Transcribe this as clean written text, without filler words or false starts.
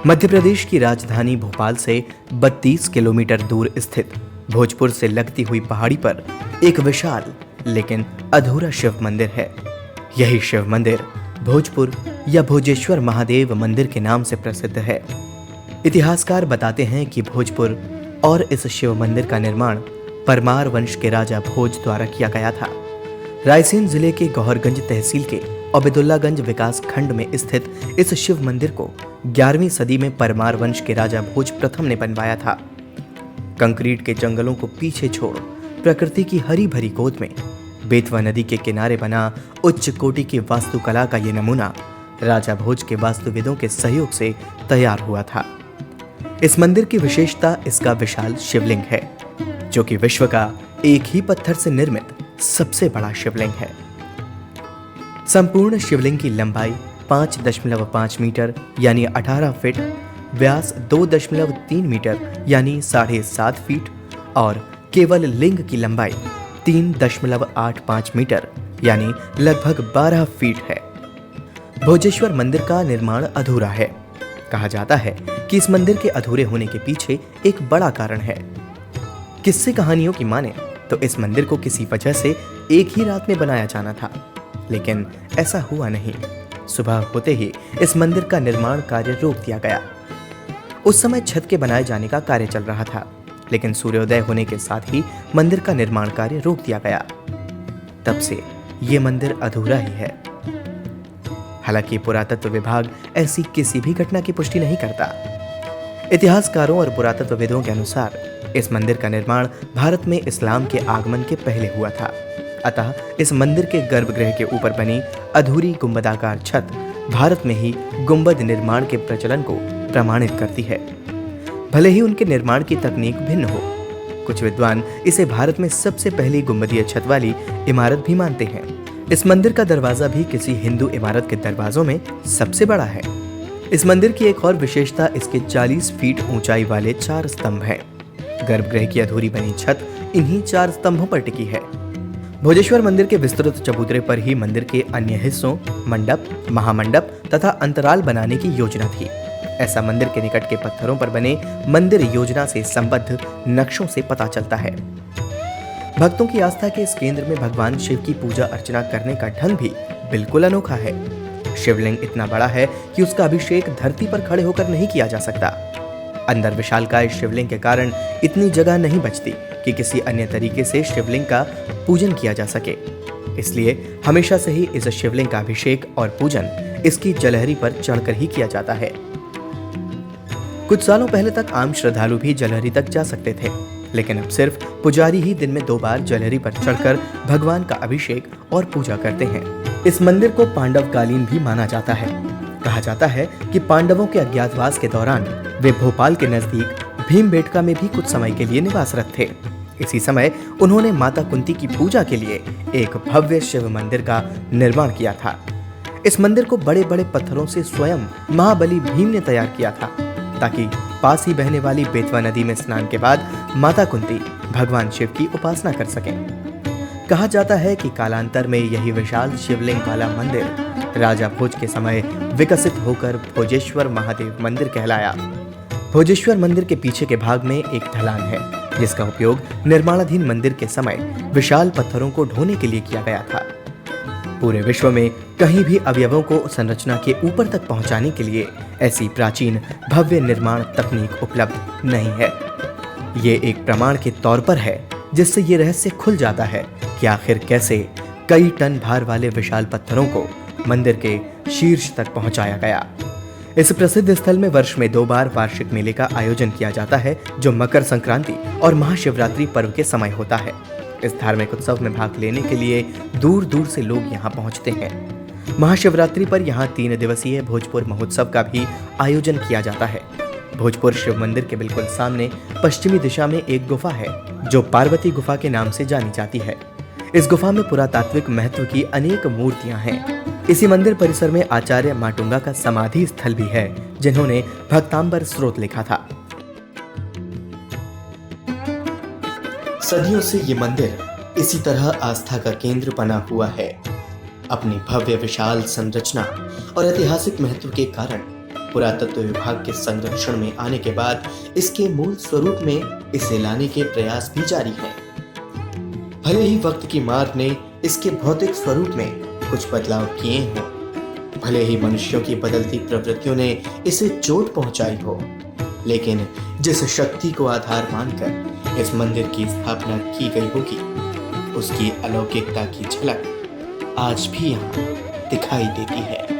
मध्य प्रदेश की राजधानी भोपाल से 32 किलोमीटर दूर स्थित भोजपुर से लगती हुई पहाड़ी पर एक विशाल लेकिन अधूरा शिव मंदिर है। यही शिव मंदिर भोजपुर या भोजेश्वर महादेव मंदिर के नाम से प्रसिद्ध है। इतिहासकार बताते हैं कि भोजपुर और इस शिव मंदिर का निर्माण परमार वंश के राजा भोज द्वारा किया गया था। रायसेन जिले के गौहरगंज तहसील के अबेदुल्लागंज विकास खंड में स्थित इस शिव मंदिर को 11वीं सदी में परमार वंश के राजा भोज प्रथम ने बनवाया था। कंक्रीट के जंगलों को पीछे छोड़ प्रकृति की हरी भरी गोद में बेतवा नदी के किनारे बना उच्च कोटि की वास्तुकला का ये नमूना राजा भोज के वास्तुविदों के सहयोग से तैयार हुआ था। इस मंदिर की विशेषता इसका विशाल शिवलिंग है, जो कि विश्व का एक ही पत्थर से निर्मित सबसे बड़ा शिवलिंग है। संपूर्ण शिवलिंग की लंबाई 5.5 मीटर यानी 18 फीट, व्यास 2.3 मीटर यानी 7.5 फीट और केवल लिंग की लंबाई 3.85 मीटर यानी लगभग 12 फीट है। भोजेश्वर मंदिर का निर्माण अधूरा है। कहा जाता है कि इस मंदिर के अधूरे होने के पीछे एक बड़ा कारण है। किस्से कहानियों की माने तो इस मंदिर को किसी वजह से एक ही रात में बनाया जाना था, लेकिन ऐसा हुआ नहीं। सुबह होते ही इस मंदिर का निर्माण कार्य रोक दिया गया। उस समय छत के बनाए जाने का कार्य चल रहा था, लेकिन सूर्योदय होने के साथ ही मंदिर का निर्माण कार्य रोक दिया गया। तब से ये मंदिर अधूरा ही है। हालांकि पुरातत्व विभाग ऐसी किसी भी घटना की पुष्टि नहीं करता। इतिहासकारों और पुरातत्वविदों के अनुसार इस मंदिर का निर्माण भारत में इस्लाम के आगमन के पहले हुआ था। अतः इस मंदिर के गर्भगृह के ऊपर बनी अधूरी गुंबदाकार छत भारत में ही गुंबद निर्माण के प्रचलन को प्रमाणित करती है। भले ही उनके निर्माण की तकनीक भिन्न हो, कुछ विद्वान इसे भारत में सबसे पहली गुंबदीय छत वाली इमारत भी मानते हैं। इस मंदिर का दरवाजा भी किसी हिंदू इमारत के दरवाजों में सबसे बड़ा है। इस मंदिर की एक और विशेषता इसके 40 फीट ऊंचाई वाले 4 स्तंभ हैं। गर्भगृह की अधूरी बनी छत इन्हीं 4 स्तंभों पर टिकी है। भोजेश्वर मंदिर के विस्तृत चबूतरे पर ही मंदिर के अन्य हिस्सों मंडप, महामंडप तथा अंतराल बनाने की योजना थी। ऐसा मंदिर के निकट के पत्थरों पर बने मंदिर योजना से संबद्ध नक्शों से पता चलता है। भक्तों की आस्था के इस केंद्र में भगवान शिव की पूजा अर्चना करने का ढंग भी बिल्कुल अनोखा है। शिवलिंग इतना बड़ा है कि उसका अभिषेक धरती पर खड़े होकर नहीं किया जा सकता। अंदर विशालकाय शिवलिंग के कारण इतनी जगह नहीं बचती कि किसी अन्य तरीके से शिवलिंग का पूजन किया जा सके। इसलिए हमेशा से ही इस शिवलिंग का अभिषेक और पूजन इसकी जलहरी पर चढ़कर ही किया जाता है। कुछ सालों पहले तक आम श्रद्धालु भी जलहरी तक जा सकते थे, लेकिन अब सिर्फ पुजारी ही दिन में 2 बार जलहरी पर चढ़कर भगवान का अभिषेक और पूजा करते हैं। इस मंदिर को पांडवकालीन भी माना जाता है। कहा जाता है कि पांडवों के अज्ञातवास के दौरान वे भोपाल के नजदीक भीमबेटका में भी कुछ समय के लिए निवासरत थे। इसी समय उन्होंने माता कुंती की पूजा के लिए एक भव्य शिव मंदिर का निर्माण किया था। इस मंदिर को बड़े बड़े पत्थरों से स्वयं महाबली भीम ने तैयार किया था, ताकि पास ही बहने वाली बेतवा नदी में स्नान के बाद माता कुंती भगवान शिव की उपासना कर सकें। कहा जाता है कि कालांतर में यही विशाल शिवलिंग वाला मंदिर राजा भोज के समय विकसित होकर भोजेश्वर महादेव मंदिर कहलाया। भोजेश्वर मंदिर के पीछे के भाग में एक ढलान है, जिसका उपयोग निर्माणाधीन मंदिर के समय विशाल पत्थरों को ढोने के लिए किया गया था। पूरे विश्व में कहीं भी अवयवों को संरचना के ऊपर तक पहुंचाने के लिए ऐसी प्राचीन भव्य निर्माण तकनीक उपलब्ध नहीं है। ये एक प्रमाण के तौर पर है, जिससे ये रहस्य खुल जाता है कि आखिर कैसे कई टन भार वाले विशाल पत्थरों को मंदिर के शीर्ष तक पहुंचाया गया। इस प्रसिद्ध स्थल में वर्ष में 2 बार वार्षिक मेले का आयोजन किया जाता है, जो मकर संक्रांति और महाशिवरात्रि पर्व के समय होता है। इस धार्मिक उत्सव में भाग लेने के लिए दूर दूर से लोग यहाँ पहुँचते हैं। महाशिवरात्रि पर यहाँ 3 दिवसीय भोजपुर महोत्सव का भी आयोजन किया जाता है। भोजपुर शिव मंदिर के बिल्कुल सामने पश्चिमी दिशा में एक गुफा है, जो पार्वती गुफा के नाम से जानी जाती है। इस गुफा में पुरातात्विक महत्व की अनेक मूर्तियां हैं। इसी मंदिर परिसर में आचार्य माटुंगा का समाधि स्थल भी है, जिन्होंने भक्तांबर स्रोत लिखा था। सदियों से ये मंदिर इसी तरह आस्था का केंद्र बना हुआ है। अपनी भव्य विशाल संरचना और ऐतिहासिक महत्व के कारण पुरातत्व विभाग के संरक्षण में आने के बाद इसके मूल स्वरूप में इसे लाने के प्रयास भी जारी हैं। भले ही वक्त की मार ने इसके भौतिक स्वरूप में कुछ बदलाव किए हों, भले ही मनुष्यों की बदलती प्रवृत्तियों ने इसे चोट पहुंचाई हो, लेकिन जिस शक्ति को आधार मानकर इस मंदिर की स्थापना की गई होगी, उसकी अलौकिकता की झलक आज भी यहाँ दिखाई देती है।